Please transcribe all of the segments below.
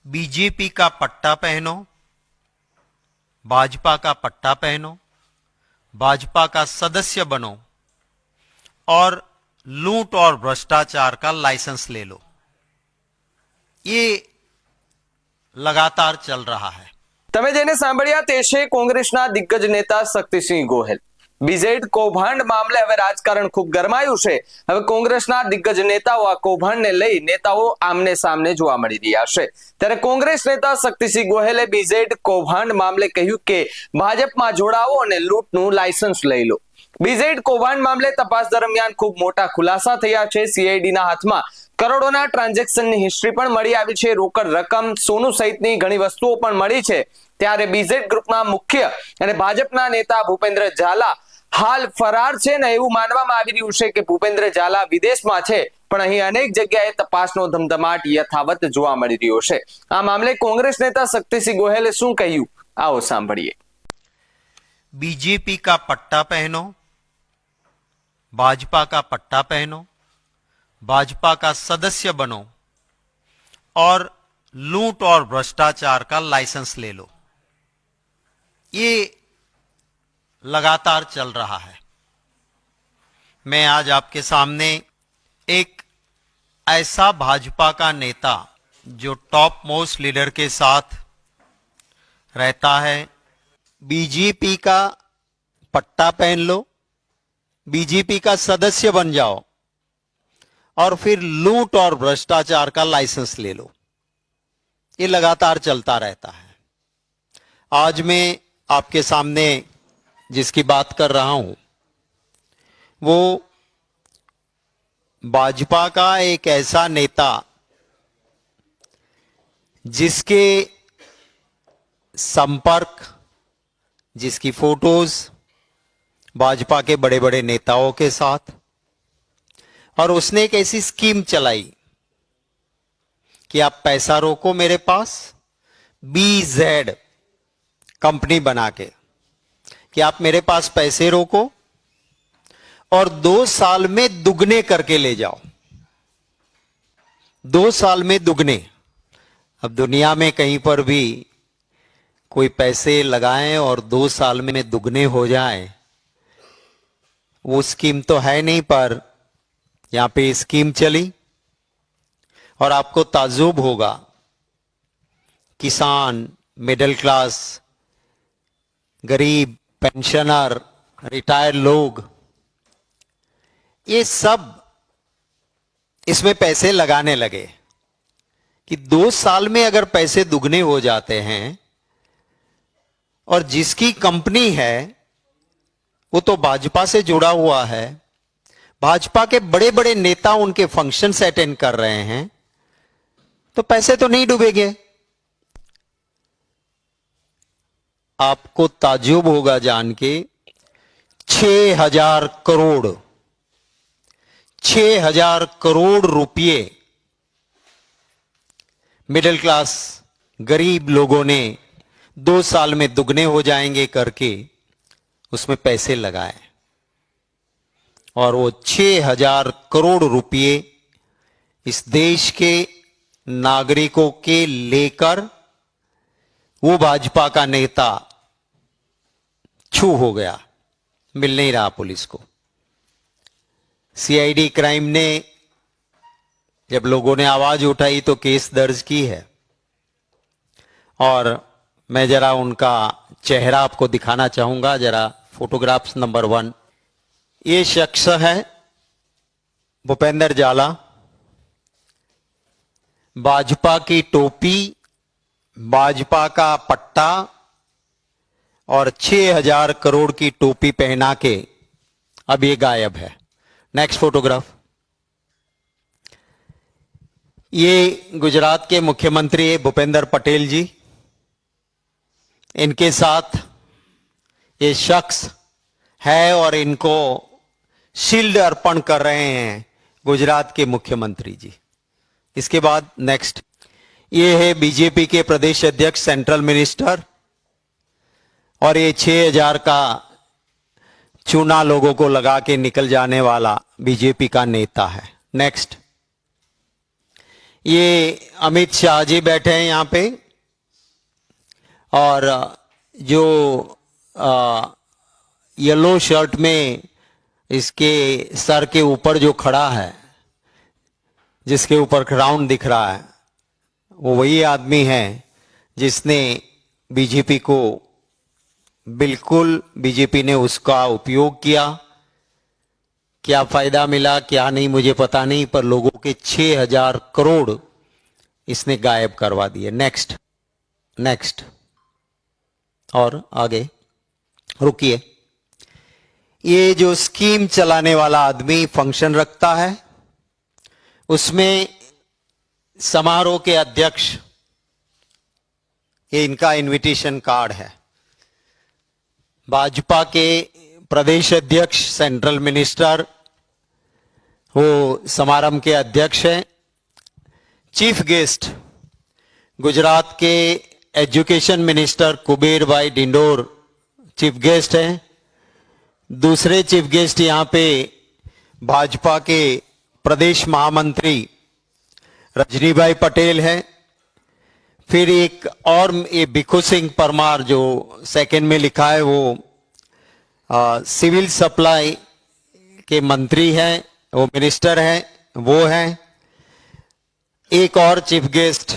BJP का पट्टा पहनो, भाजपा का पट्टा पहनो, भाजपा का सदस्य बनो और लूट और भ्रष्टाचार का लाइसेंस ले लो। ये लगातार चल रहा है। તમે જેને સાંભળ્યા તે છે કોંગ્રેસના દિગ્ગજ નેતા શક્તિસિંહ ગોહિલ। બીજેડ કૌભાંડ મામલે હવે રાજકારણ ખૂબ ગરમાયું છે। હવે કોંગ્રેસના દિગ્ગજ નેતાઓ આ કૌભાંડને લઈ નેતાઓ આમને સામને જોવા મળી રહ્યા છે। ત્યારે કોંગ્રેસ નેતા શક્તિસિંહ ગોહિલે બીજેડ કૌભાંડ મામલે કહ્યું કે ભાજપમાં જોડાવો અને લૂંટનું લાયસન્સ લઈ લો। બીજેડ કૌભાંડ મામલે તપાસ દરમિયાન ખૂબ મોટા ખુલાસા થયા છે। સીઆઈડીના હાથમાં કરોડોના ટ્રાન્ઝેક્શનની હિસ્ટ્રી પણ મળી આવી છે। રોકડ રકમ, સોનું સહિતની ઘણી વસ્તુઓ પણ મળી છે। ત્યારે બીજેડ ગ્રુપના મુખ્ય અને ભાજપના નેતા ભૂપેન્દ્ર ઝાલા હાલ ફરાર છે ને એવું માનવામાં આવી રહ્યું છે કે ભૂપેન્દ્ર ઝાલા વિદેશમાં છે, પણ અહીં અનેક જગ્યાએ તપાસનો ધમધમાટ યથાવત જોવા મળી રહ્યો છે। આ મામલે કોંગ્રેસ નેતા શક્તિસિંહ ગોહિલે શું કહ્યું, आओ सांभळिए। बीजेपी का पट्टा पहनो, भाजपा का पट्टा पहनो, भाजपा का सदस्य बनो और लूट और भ्रष्टाचार का लाइसेंस ले लो। ये लगातार चल रहा है। मैं आज आपके सामने एक ऐसा भाजपा का नेता जो टॉप मोस्ट लीडर के साथ रहता है, बीजेपी का पट्टा पहन लो, बीजेपी का सदस्य बन जाओ और फिर लूट और भ्रष्टाचार का लाइसेंस ले लो। ये लगातार चलता रहता है। आज मैं आपके सामने जिसकी बात कर रहा हूं वो भाजपा का एक ऐसा नेता जिसके संपर्क, जिसकी फोटोज भाजपा के बड़े बड़े नेताओं के साथ, और उसने एक ऐसी स्कीम चलाई कि आप पैसा रोको मेरे पास, BZ कंपनी बना के कि आप मेरे पास पैसे रोको और 2 साल में दुगने करके ले जाओ। 2 साल में दुगने। अब दुनिया में कहीं पर भी कोई पैसे लगाएं और 2 साल में दुगने हो जाए, वो स्कीम तो है नहीं, पर यहां पे स्कीम चली और आपको ताज्जुब होगा, किसान, मिडिल क्लास, गरीब, पेंशनर, रिटायर्ड लोग, ये सब इसमें पैसे लगाने लगे कि 2 साल में अगर पैसे दुगने हो जाते हैं और जिसकी कंपनी है वो तो भाजपा से जुड़ा हुआ है, भाजपा के बड़े बड़े नेता उनके फंक्शंस अटेंड कर रहे हैं, तो पैसे तो नहीं डूबेंगे। आपको ताज्जुब होगा जान के 6,000 करोड़ 6,000 करोड़ रुपए मिडिल क्लास गरीब लोगों ने 2 साल में दुगने हो जाएंगे करके उसमें पैसे लगाए और वो 6,000 करोड़ रुपए इस देश के नागरिकों के लेकर वो भाजपा का नेता छू हो गया, मिल नहीं रहा पुलिस को। सीआईडी क्राइम ने जब लोगों ने आवाज उठाई तो केस दर्ज की है और मैं जरा उनका चेहरा आपको दिखाना चाहूंगा। जरा फोटोग्राफ्स नंबर 1। ये शख्स है भूपेंद्र ज़ाला, भाजपा की टोपी, भाजपा का पट्टा और 6,000 करोड़ की टोपी पहना के अब ये गायब है। Next photograph. ये गुजरात के मुख्यमंत्री भूपेंद्र पटेल जी, इनके साथ ये शख्स है और इनको शील्ड अर्पण कर रहे हैं गुजरात के मुख्यमंत्री जी। इसके बाद नेक्स्ट, ये है बीजेपी के प्रदेश अध्यक्ष, सेंट्रल मिनिस्टर, और ये 6,000 का चूना लोगों को लगा के निकल जाने वाला बीजेपी का नेता है। नेक्स्ट, ये अमित शाह जी बैठे हैं यहाँ पे, और जो येलो शर्ट में इसके सर के ऊपर जो खड़ा है, जिसके ऊपर क्राउन दिख रहा है, वो वही आदमी है जिसने बीजेपी को, बिल्कुल बीजेपी ने उसका उपयोग किया। क्या फायदा मिला क्या नहीं मुझे पता नहीं, पर लोगों के 6,000 करोड़ इसने गायब करवा दिए। नेक्स्ट नेक्स्ट, और आगे रुकिए। ये जो स्कीम चलाने वाला आदमी फंक्शन रखता है, उसमें समारोह के अध्यक्ष, ये इनका इनविटेशन कार्ड है। भाजपा के प्रदेश अध्यक्ष, सेंट्रल मिनिस्टर, वो समारंभ के अध्यक्ष हैं। चीफ गेस्ट गुजरात के एजुकेशन मिनिस्टर कुबेर भाई डिंडोर चीफ गेस्ट हैं। दूसरे चीफ गेस्ट यहां पे भाजपा के प्रदेश महामंत्री रजनी भाई पटेल हैं। फिर एक और ये भिखू सिंह परमार जो सेकंड में लिखा है, वो सिविल सप्लाई के मंत्री हैं, वो मिनिस्टर हैं, वो हैं। एक और चीफ गेस्ट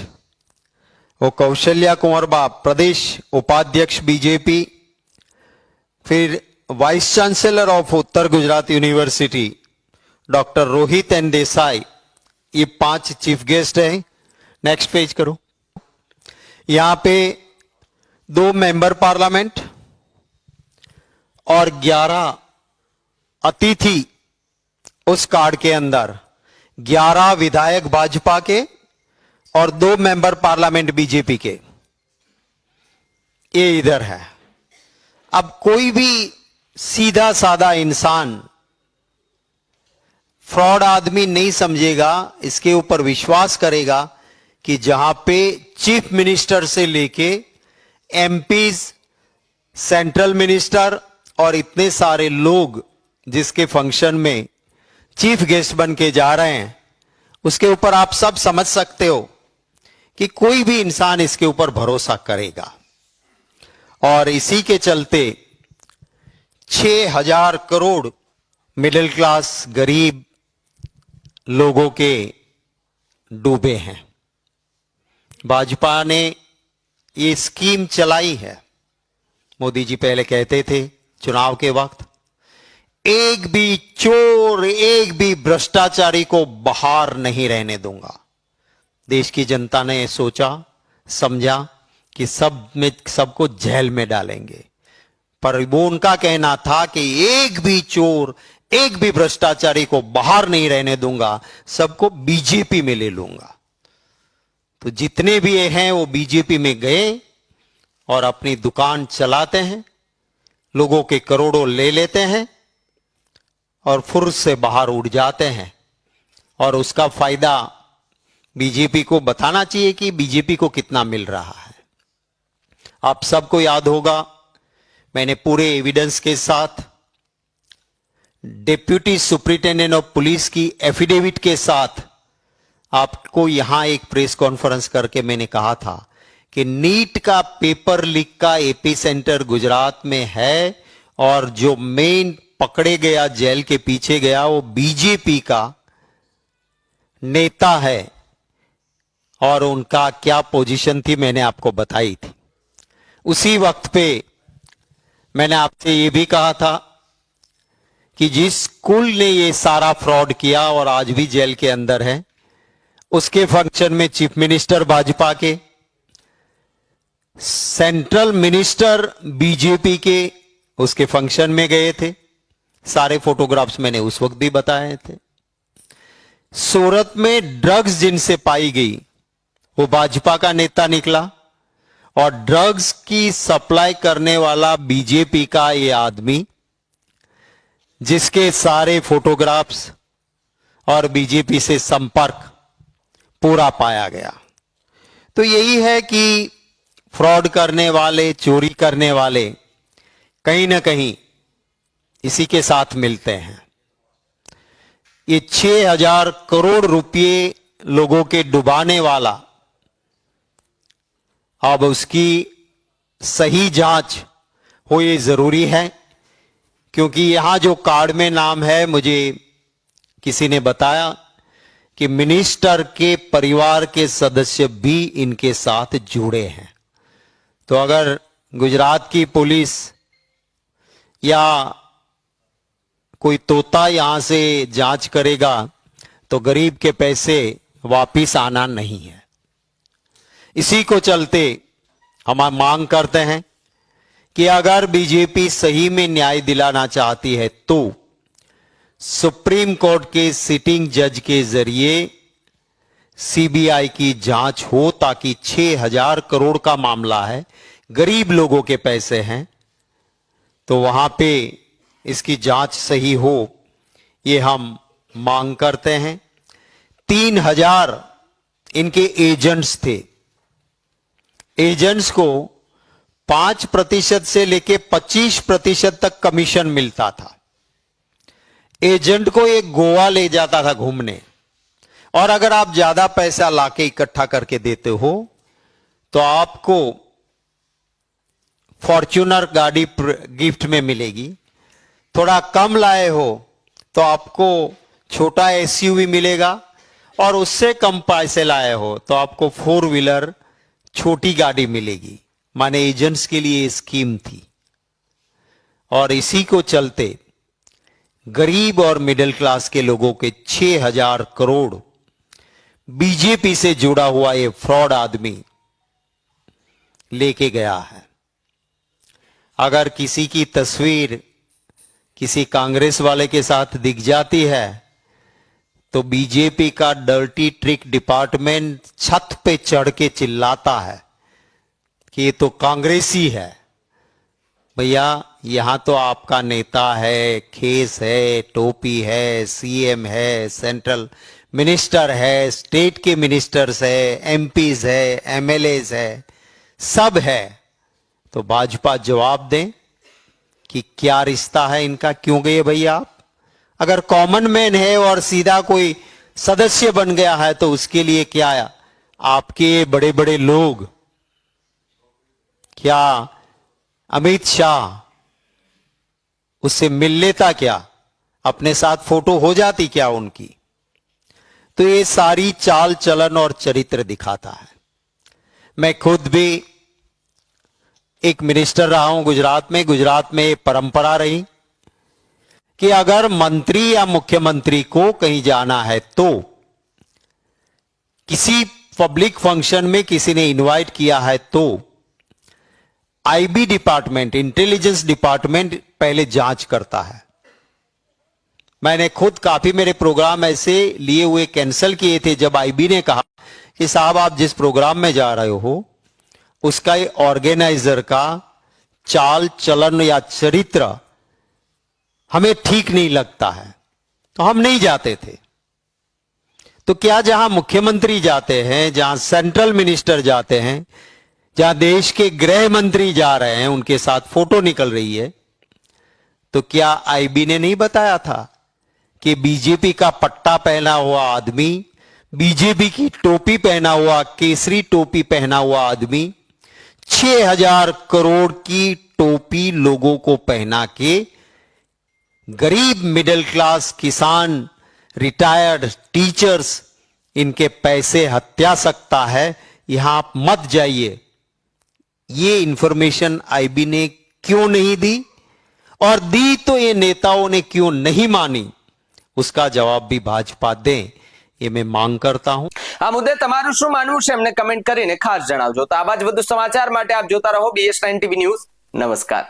वो कौशल्या कुंवर बाप, प्रदेश उपाध्यक्ष बीजेपी। फिर vice chancellor of Uttar Gujarat university doctor Rohit N Desai. ये 5 चीफ गेस्ट हैं। नेक्स्ट पेज करो। यहां पे 2 मेंबर पार्लियामेंट और 11 अतिथि, उस कार्ड के अंदर 11 विधायक भाजपा के और 2 मेंबर पार्लियामेंट बीजेपी के, ये इधर है। अब कोई भी सीधा साधा इंसान फ्रॉड आदमी नहीं समझेगा, इसके ऊपर विश्वास करेगा कि जहां पे चीफ मिनिस्टर से लेके एमपीज, सेंट्रल मिनिस्टर और इतने सारे लोग जिसके फंक्शन में चीफ गेस्ट बन के जा रहे हैं, उसके ऊपर आप सब समझ सकते हो कि कोई भी इंसान इसके ऊपर भरोसा करेगा। और इसी के चलते 6,000 करोड़ मिडिल क्लास गरीब लोगों के डूबे हैं। भाजपा ने ये स्कीम चलाई है। मोदी जी पहले कहते थे चुनाव के वक्त, एक भी चोर, एक भी भ्रष्टाचारी को बाहर नहीं रहने दूंगा। देश की जनता ने सोचा समझा कि सबको जेल में डालेंगे, पर वो उनका कहना था कि एक भी चोर, एक भी भ्रष्टाचारी को बाहर नहीं रहने दूंगा, सबको बीजेपी में ले लूंगा। तो जितने भी ये हैं वो बीजेपी में गए और अपनी दुकान चलाते हैं, लोगों के करोड़ों ले लेते हैं और फुर्स से बाहर उड़ जाते हैं। और उसका फायदा बीजेपी को बताना चाहिए कि बीजेपी को कितना मिल रहा है। आप सबको याद होगा, मैंने पूरे एविडेंस के साथ डिप्यूटी सुपरिटेंडेंट ऑफ पुलिस की एफिडेविट के साथ आपको यहां एक प्रेस कॉन्फ्रेंस करके मैंने कहा था कि नीट का पेपर लीक का एपी सेंटर गुजरात में है, और जो मेन पकड़े गया, जेल के पीछे गया, वो बीजेपी का नेता है। और उनका क्या पोजीशन थी मैंने आपको बताई थी। उसी वक्त पे मैंने आपसे ये भी कहा था कि जिस स्कूल ने ये सारा फ्रॉड किया और आज भी जेल के अंदर है, उसके फंक्शन में चीफ मिनिस्टर भाजपा के, सेंट्रल मिनिस्टर बीजेपी के उसके फंक्शन में गए थे। सारे फोटोग्राफ्स मैंने उस वक्त भी बताए थे। सूरत में ड्रग्स जिनसे पाई गई वो भाजपा का नेता निकला, और ड्रग्स की सप्लाई करने वाला बीजेपी का ये आदमी, जिसके सारे फोटोग्राफ्स और बीजेपी से संपर्क पूरा पाया गया। तो यही है कि फ्रॉड करने वाले, चोरी करने वाले कहीं ना कहीं इसी के साथ मिलते हैं। ये 6,000 करोड़ रुपए लोगों के डुबाने वाला, अब उसकी सही जांच हो ये जरूरी है, क्योंकि यहां जो कार्ड में नाम है, मुझे किसी ने बताया कि मिनिस्टर के परिवार के सदस्य भी इनके साथ जुड़े हैं। तो अगर गुजरात की पुलिस या कोई तोता यहां से जांच करेगा तो गरीब के पैसे वापिस आना नहीं है। इसी को चलते हम मांग करते हैं कि अगर बीजेपी सही में न्याय दिलाना चाहती है तो सुप्रीम कोर्ट के सिटिंग जज के जरिए सीबीआई की जांच हो, ताकि 6,000 करोड़ का मामला है, गरीब लोगों के पैसे हैं, तो वहां पे इसकी जांच सही हो, ये हम मांग करते हैं। 3,000 इनके एजेंट्स थे। एजेंट्स को 5% से लेके 25% तक कमीशन मिलता था। एजेंट को एक गोवा ले जाता था घूमने, और अगर आप ज्यादा पैसा लाके इकट्ठा करके देते हो तो आपको फॉर्च्यूनर गाड़ी गिफ्ट में मिलेगी। थोड़ा कम लाए हो तो आपको छोटा एसयूवी मिलेगा, और उससे कम पैसे लाए हो तो आपको 4 व्हीलर छोटी गाड़ी मिलेगी। माने एजेंट्स के लिए स्कीम थी। और इसी को चलते गरीब और मिडिल क्लास के लोगों के 6,000 करोड़ बीजेपी से जुड़ा हुआ ये फ्रॉड आदमी लेके गया है। अगर किसी की तस्वीर किसी कांग्रेस वाले के साथ दिख जाती है तो बीजेपी का डर्टी ट्रिक डिपार्टमेंट छत पे चढ़ के चिल्लाता है कि ये तो कांग्रेसी है। भैया, यहां तो आपका नेता है, खेस है, टोपी है, सीएम है, सेंट्रल मिनिस्टर है, स्टेट के मिनिस्टर्स है, एमपीज है, एमएलएज है, सब है। तो भाजपा जवाब दें कि क्या रिश्ता है इनका, क्यों गए भैया आप? अगर कॉमन मैन है और सीधा कोई सदस्य बन गया है तो उसके लिए क्या आपके बड़े बड़े लोग, क्या अमित शाह उससे मिल लेता क्या? अपने साथ फोटो हो जाती क्या उनकी? तो ये सारी चाल चलन और चरित्र दिखाता है। मैं खुद भी एक मिनिस्टर रहा हूं गुजरात में। गुजरात में परंपरा रही कि अगर मंत्री या मुख्यमंत्री को कहीं जाना है तो किसी पब्लिक फंक्शन में किसी ने इनवाइट किया है तो आईबी डिपार्टमेंट, इंटेलिजेंस डिपार्टमेंट पहले जांच करता है। मैंने खुद काफी मेरे प्रोग्राम ऐसे लिए हुए कैंसिल किए थे जब आईबी ने कहा कि साहब आप जिस प्रोग्राम में जा रहे हो उसका ऑर्गेनाइजर का चाल चलन या चरित्र हमें ठीक नहीं लगता है, तो हम नहीं जाते थे। तो क्या जहां मुख्यमंत्री जाते हैं, जहां सेंट्रल मिनिस्टर जाते हैं, जहां देश के गृह मंत्री जा रहे हैं, उनके साथ फोटो निकल रही है, तो क्या आईबी ने नहीं बताया था कि बीजेपी का पट्टा पहना हुआ आदमी, बीजेपी की टोपी पहना हुआ, केसरी टोपी पहना हुआ आदमी 6,000 करोड़ की टोपी लोगों को पहना के गरीब, मिडिल क्लास, किसान, रिटायर्ड, टीचर्स, इनके पैसे हत्या सकता है? यहां आप मत जाइए। ये इंफॉर्मेशन आईबी ने क्यों नहीं दी, और दी तो ये नेताओं ने क्यों नहीं मानी, उसका जवाब भी भाजपा दें, ये मैं मांग करता हूं। આ મુદ્દે તમારું શું માનવું છે એમને કમેન્ટ કરીને ખાસ જણાવજો। તો આવા જ વધુ સમાચાર માટે આપ જોતા રહો BS9 TV ન્યૂઝ। નમસ્કાર।